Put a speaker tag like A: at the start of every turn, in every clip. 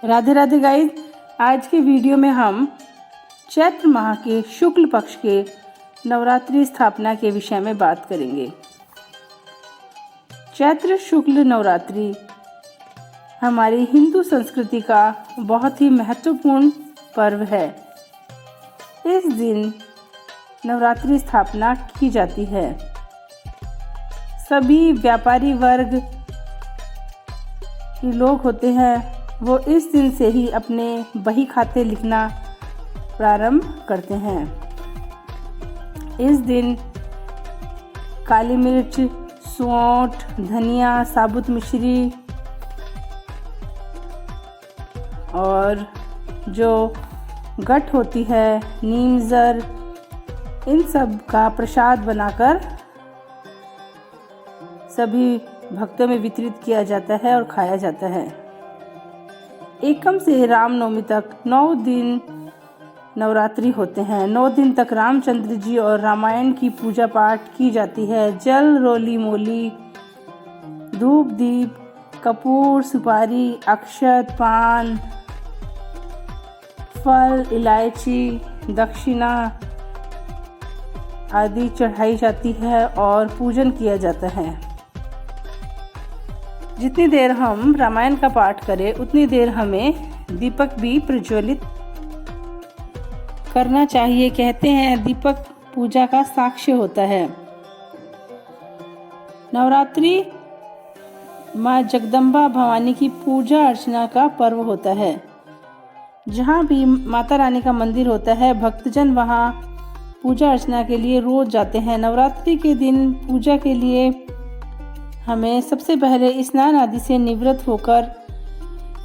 A: Radhe Radhe guys. आज के video में हम चैत्र माह के शुक्ल पक्ष के नवरात्रि स्थापना के विषय में बात करेंगे। चैत्र शुक्ल नवरात्रि हमारी हिंदू संस्कृति का बहुत ही महत्वपूर्ण पर्व है। इस दिन नवरात्रि स्थापना की जाती है। सभी व्यापारी वर्ग के लोग होते हैं, वो इस दिन से ही अपने बही खाते लिखना प्रारंभ करते हैं। इस दिन काली मिर्च, सौंठ, धनिया, साबुत मिश्री और जो गठ होती है, नीम जर, इन सब का प्रसाद बनाकर सभी भक्तों में वितरित किया जाता है और खाया जाता है। एकम से रामनवमी तक 9 दिन नवरात्रि होते हैं। 9 दिन तक रामचंद्र जी और रामायण की पूजा पाठ की जाती है। जल, रोली मोली, धूप दीप, कपूर, सुपारी, अक्षत, पान, फल, इलायची, दक्षिणा आदि चढ़ाई जाती है और पूजन किया जाता है। जितनी देर हम रामायण का पाठ करें उतनी देर हमें दीपक भी प्रज्वलित करना चाहिए। कहते हैं दीपक पूजा का साक्ष्य होता है। नवरात्रि माँ जगदम्बा भवानी की पूजा अर्चना का पर्व होता है। जहाँ भी माता रानी का मंदिर होता है, भक्तजन वहाँ पूजा अर्चना के लिए रोज जाते हैं। नवरात्रि के दिन पूजा के लिए हमें सबसे पहले स्नान आदि से निवृत्त होकर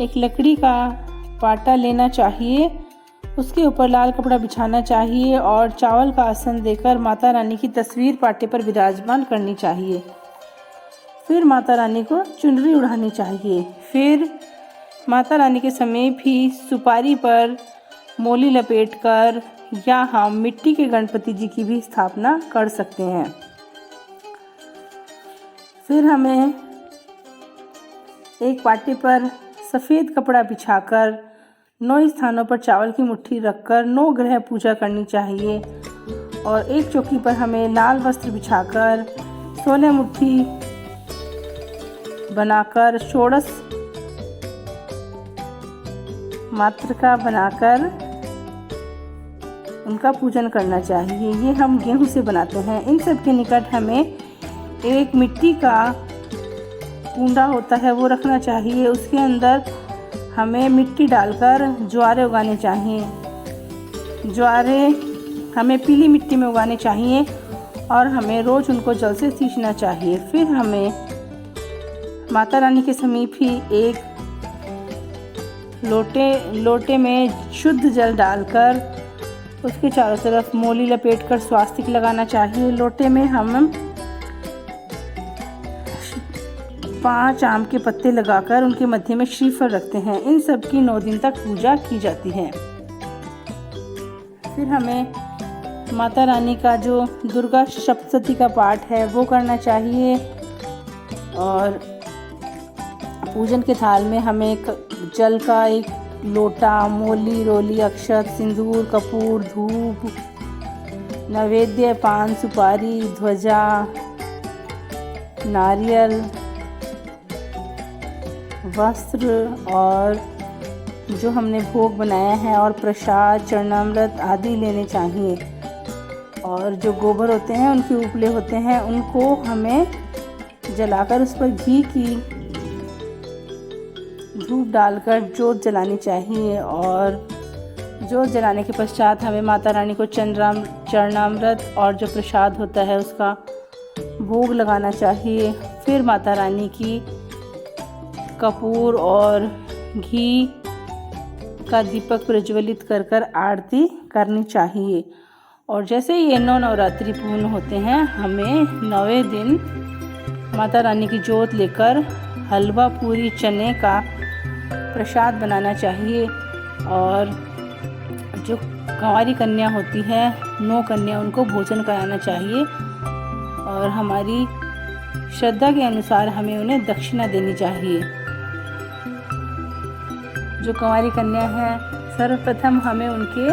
A: एक लकड़ी का पाटा लेना चाहिए। उसके ऊपर लाल कपड़ा बिछाना चाहिए और चावल का आसन देकर माता रानी की तस्वीर पाटे पर विराजमान करनी चाहिए। फिर माता रानी को चुनरी उड़ानी चाहिए। फिर माता रानी के समीप ही सुपारी पर मोली लपेटकर या हम मिट्टी के गणपति जी की भी स्थापना कर सकते हैं। फिर हमें एक पाटे पर सफ़ेद कपड़ा बिछाकर 9 स्थानों पर चावल की मुट्ठी रखकर 9 ग्रह पूजा करनी चाहिए और एक चौकी पर हमें लाल वस्त्र बिछाकर 16 मुट्ठी बनाकर षोडश मातृका बनाकर उनका पूजन करना चाहिए। ये हम गेहूं से बनाते हैं। इन सब के निकट हमें एक मिट्टी का कुंडा होता है, वो रखना चाहिए। उसके अंदर हमें मिट्टी डालकर ज्वारे उगाने चाहिए। ज्वारे हमें पीली मिट्टी में उगाने चाहिए और हमें रोज़ उनको जल से सींचना चाहिए। फिर हमें माता रानी के समीप ही एक लोटे में शुद्ध जल डालकर उसके चारों तरफ मोली लपेटकर स्वास्तिक लगाना चाहिए। लोटे में हम 5 आम के पत्ते लगाकर उनके मध्य में श्रीफल रखते हैं। इन सब की 9 दिन तक पूजा की जाती है। फिर हमें माता रानी का जो दुर्गा सप्तशती का पाठ है वो करना चाहिए और पूजन के थाल में हमें जल का एक लोटा, मोली, रोली, अक्षत, सिंदूर, कपूर, धूप, नैवेद्य, पान, सुपारी, ध्वजा, नारियल, वस्त्र और जो हमने भोग बनाया है और प्रसाद, चरणामृत आदि लेने चाहिए। और जो गोबर होते हैं, उनके उपले होते हैं, उनको हमें जलाकर उस पर घी की धूप डालकर जोत जलानी चाहिए। और जोत जलाने के पश्चात हमें माता रानी को चरणामृत और जो प्रसाद होता है उसका भोग लगाना चाहिए। फिर माता रानी की कपूर और घी का दीपक प्रज्वलित कर आरती करनी चाहिए। और जैसे ये 9 नवरात्रि पूर्ण होते हैं, हमें 9वें दिन माता रानी की जोत लेकर हलवा, पूरी, चने का प्रसाद बनाना चाहिए। और जो कंवारी कन्या होती है, 9 कन्या, उनको भोजन कराना चाहिए और हमारी श्रद्धा के अनुसार हमें उन्हें दक्षिणा देनी चाहिए। जो कुंवारी कन्या है, सर्वप्रथम हमें उनके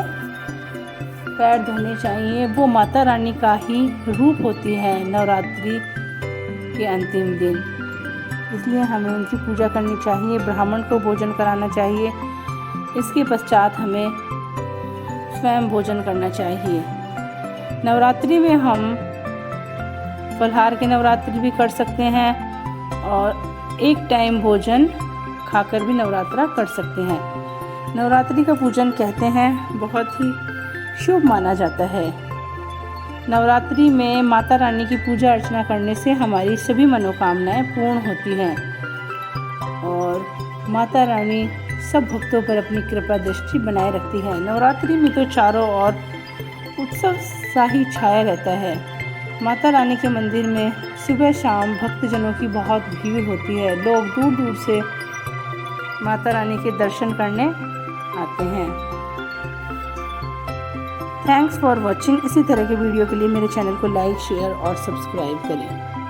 A: पैर धोने चाहिए। वो माता रानी का ही रूप होती है नवरात्रि के अंतिम दिन, इसलिए हमें उनकी पूजा करनी चाहिए। ब्राह्मण को भोजन कराना चाहिए। इसके पश्चात हमें स्वयं भोजन करना चाहिए। नवरात्रि में हम फलाहार की नवरात्रि भी कर सकते हैं और एक टाइम भोजन खाकर भी नवरात्रा कर सकते हैं। नवरात्रि का पूजन कहते हैं बहुत ही शुभ माना जाता है। नवरात्रि में माता रानी की पूजा अर्चना करने से हमारी सभी मनोकामनाएं पूर्ण होती हैं और माता रानी सब भक्तों पर अपनी कृपा दृष्टि बनाए रखती है। नवरात्रि में तो चारों ओर उत्सव सा ही छाया रहता है। माता रानी के मंदिर में सुबह शाम भक्तजनों की बहुत भीड़ होती है। लोग दूर दूर से माता रानी के दर्शन करने आते हैं। Thanks for watching. इसी तरह के वीडियो के लिए मेरे चैनल को लाइक, शेयर और सब्सक्राइब करें।